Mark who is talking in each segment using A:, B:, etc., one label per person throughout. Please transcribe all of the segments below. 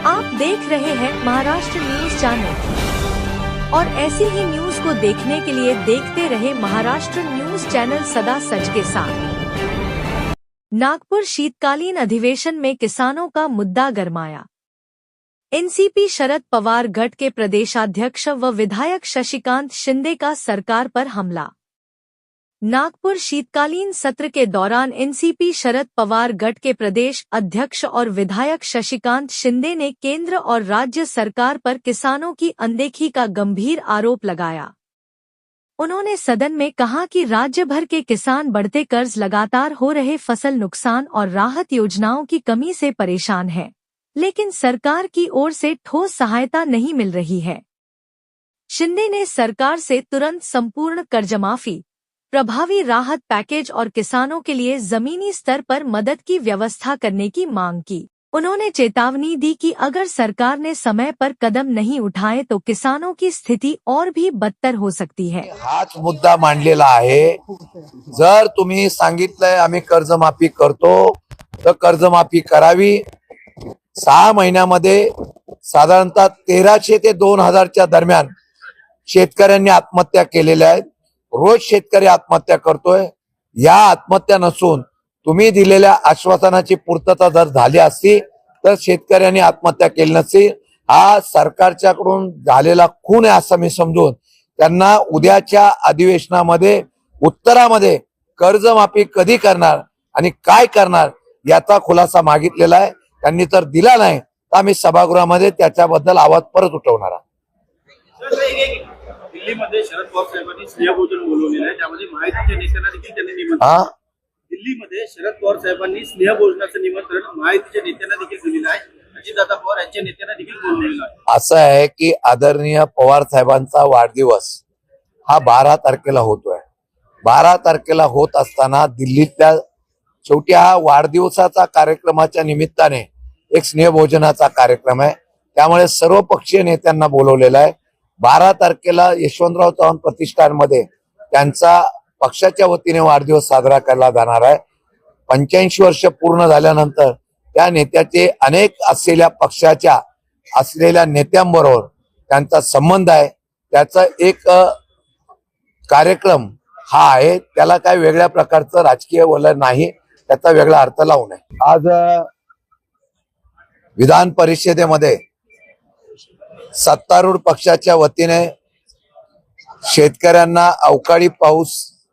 A: आप देख रहे हैं महाराष्ट्र न्यूज चैनल और ऐसी ही न्यूज को देखने के लिए देखते रहे महाराष्ट्र न्यूज चैनल सदा सच के साथ। नागपुर शीतकालीन अधिवेशन में किसानों का मुद्दा गरमाया। एनसीपी शरद पवार गठ के प्रदेशाध्यक्ष व विधायक शशिकांत शिंदे का सरकार पर हमला। नागपुर शीतकालीन सत्र के दौरान एनसीपी शरद पवार गठ के प्रदेश अध्यक्ष और विधायक शशिकांत शिंदे ने केंद्र और राज्य सरकार पर किसानों की अनदेखी का गंभीर आरोप लगाया। उन्होंने सदन में कहा कि राज्य भर के किसान बढ़ते कर्ज, लगातार हो रहे फसल नुकसान और राहत योजनाओं की कमी से परेशान हैं, लेकिन सरकार की ओर से ठोस सहायता नहीं मिल रही है। शिंदे ने सरकार से तुरंत संपूर्ण कर्जमाफी, प्रभावी राहत पैकेज और किसानों के लिए जमीनी स्तर पर मदद की व्यवस्था करने की मांग की। उन्होंने चेतावनी दी कि अगर सरकार ने समय पर कदम नहीं उठाए तो किसानों की स्थिति और भी बदतर हो सकती है।
B: हाच मुद्दा मांडलेला आहे। जर तुम्ही सांगितलंय आम्ही कर्जमाफी करतो तर कर्जमाफी करावी। 6 महिन्यामध्ये साधारणतः 1300 ते 2000च्या दरम्यान शेतकऱ्यांनी आत्महत्या केलेल्या आहेत। रोज शेतकरी आत्महत्या करतोय। या आत्महत्या नसून तुम्ही दिलेल्या आश्वासनाची पूर्तता जर झाली असती तर शेतकऱ्यांनी आत्महत्या केली नसती। हा सरकारच्याकडून झालेला खून आहे असं मी समजून त्यांना उद्याच्या अधिवेशनामध्ये उत्तरामध्ये कर्जमाफी कधी करणार आणि काय करणार याचा खुलासा मागितलेला आहे। त्यांनी तर दिला नाही तर आम्ही सभागृहामध्ये त्याच्याबद्दल आवाज परत उठवणार आहोत।
C: दिल्लीमध्ये शरद पवार साहेबांनी स्नेहभोजन बोलवलेलं आहे, त्यामध्ये महायुतीच्या नेत्यांना देखील त्यांनी निमंत्रण दिल्लीमध्ये शरद पवार साहेबांनी स्नेहभोजनाचं निमंत्रण महायुतीच्या नेत्यांना देखील दिलेलं आहे। अजितदादा पवार यांच्या नेत्यांना देखील बोलवलेलं आहे।
B: असं आहे की आदरणीय पवार साहेबांचा वाढदिवस हा 12 तारखेला होतोय। 12 तारखेला होत असताना दिल्लीतल्या शेवटी हा वाढदिवसाचा कार्यक्रमाच्या निमित्ताने एक स्नेहभोजनाचा कार्यक्रम आहे, त्यामुळे सर्व पक्षीय नेत्यांना बोलवलेलं आहे। 12 तारखेला यशवंतराव चव्हाण प्रतिष्ठानमध्ये त्यांचा पक्षाच्या वतीने वाढदिवस साजरा केला जाणार आहे। 85 वर्ष पूर्ण झाल्यानंतर त्या नेत्याचे अनेक असलेल्या पक्षाच्या असलेल्या नेत्यांबरोबर त्यांचा संबंध आहे, त्याचा एक कार्यक्रम हा आहे। त्याला काही वेगळ्या प्रकारचं राजकीय वलय नाही, त्याचा वेगळा अर्थ लावू नये। आज विधान परिषदेमध्ये सत्तारूढ पक्षाच्या वतीने शेतकऱ्यांना अवकाळी पाऊस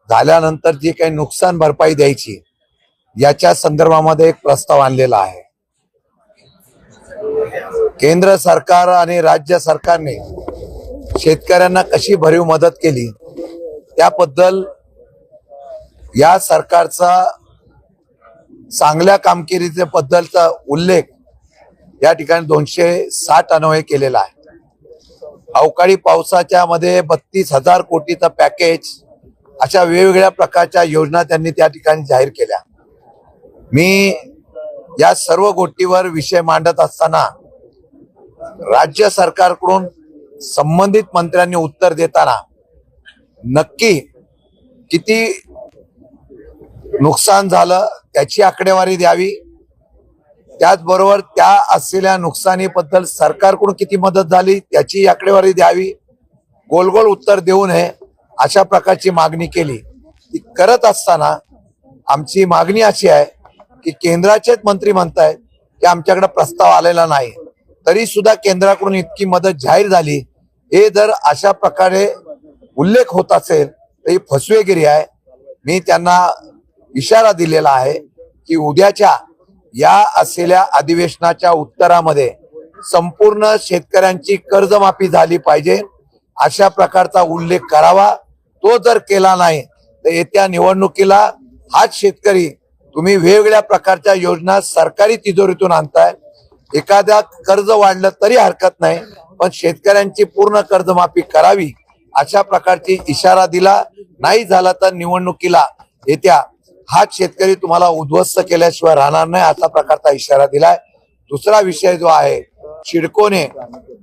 B: झाल्यानंतर जी काही नुकसान भरपाई द्यायची याच्या संदर्भामध्ये एक प्रस्ताव आणलेला आहे। केंद्र सरकार आणि राज्य सरकारने शेतकऱ्यांना कशी भरीव मदत केली त्याबद्दल या सरकारचा चांगल्या कामगिरीच्या बद्दलचा उल्लेख या ठिकाणी 260 अन्वये केलेला आहे। अवकाळी पावसाच्या मध्ये 32,000 कोटीचं पॅकेज, अशा वेगवेगळ्या प्रकारच्या योजना त्यांनी त्या ठिकाणी जाहीर केल्या। मी या सर्व गोष्टीवर विषय मांडत असताना राज्य सरकारकडून संबंधित मंत्र्यांनी उत्तर देताना नक्की किती नुकसान झालं त्याची आकडेवारी द्यावी, त्याचबरोबर त्या असलेल्या नुकसानीबद्दल सरकारकडून किती मदत झाली त्याची आकडेवारी द्यावी। गोल गोल उत्तर देऊ नये अशा प्रकारची मागणी केली। ती करत असताना आमची मागणी अशी आहे की केंद्राचेच मंत्री म्हणतायत की आमच्याकडे प्रस्ताव आलेला नाही, तरी सुद्धा केंद्राकडून इतकी मदत जाहीर झाली, हे जर अशा प्रकारे उल्लेख होत असेल तर ही फसवेगिरी आहे। मी त्यांना इशारा दिलेला आहे की उद्याच्या या असलेल्या अधिवेशनाच्या उत्तरामध्ये संपूर्ण शेतकऱ्यांची कर्जमाफी झाली पाहिजे अशा प्रकारचा उल्लेख करावा। तो जर केला नाही तर येत्या निवडणुकीला हाच शेतकरी तुम्ही वेगवेगळ्या प्रकारच्या योजना सरकारी तिजोरीतून आणताय। एखाद्या कर्ज वाढलं तरी हरकत नाही, पण शेतकऱ्यांची पूर्ण कर्जमाफी करावी अशा प्रकारची इशारा दिला। नाही झाला तर निवडणुकीला येत्या हाच शेतकरी तुम्हाला उद्ध्वस्त केल्याशिवाय राहणार नाही असा प्रकारचा इशारा दिलाय। दुसरा विषय जो आहे, सिडकोने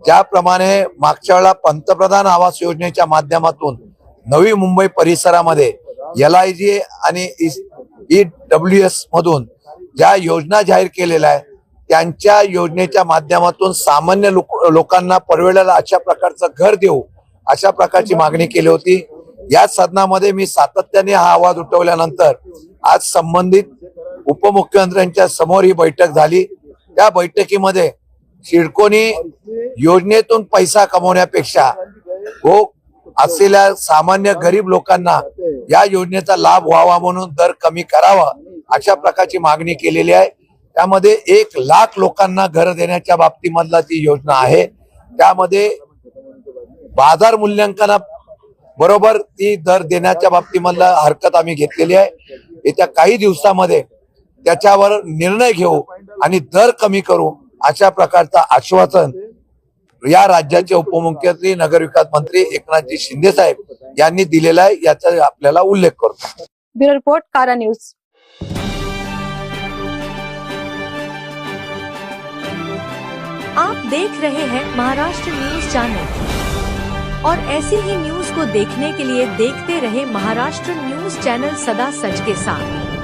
B: ज्याप्रमाणे मागच्या वेळेला पंतप्रधान आवास योजनेच्या माध्यमातून नवी मुंबई परिसरामध्ये LIG आणि EWS मधून ज्या योजना जाहीर केलेल्या आहेत त्यांच्या योजनेच्या माध्यमातून सामान्य लोकांना परवडेल अशा प्रकारचं घर देऊ अशा प्रकारची मागणी केली होती। या सदनामध्ये मी सातत्याने हा आवाज उठवल्यानंतर आज संबंधित उपमुख्यमंत्र्यांच्या समोर ही बैठक झाली। त्या बैठकीमध्ये सिडकोनी योजनेतून पैसा कमवण्यापेक्षा असलेल्या सामान्य गरीब लोकांना या योजनेचा लाभ व्हावा म्हणून दर कमी करावा अशा प्रकारची मागणी केलेली आहे। त्यामध्ये 1 लाख लोकांना घर देण्याच्या बाबतीमधला ती योजना आहे। त्यामध्ये बाजार मूल्यांकना बरोबर ती दर देण्याच्या बाबतीमधला हरकत आम्ही घेतलेली आहे। येत्या काही दिवसामध्ये त्याच्यावर निर्णय घेऊ आणि दर कमी करू अशा प्रकारचं आश्वासन या राज्याचे उपमुख्यमंत्री नगरविकास मंत्री एकनाथजी शिंदे साहेब यांनी दिलेला आहे, याचा आपल्याला उल्लेख करतो।
D: ब्युरो रिपोर्ट कारा न्यूज।
A: आप देख रहे हैं महाराष्ट्र न्यूज चैनल और ऐसी ही न्यूज को देखने के लिए देखते रहे महाराष्ट्र न्यूज चैनल सदा सच के साथ।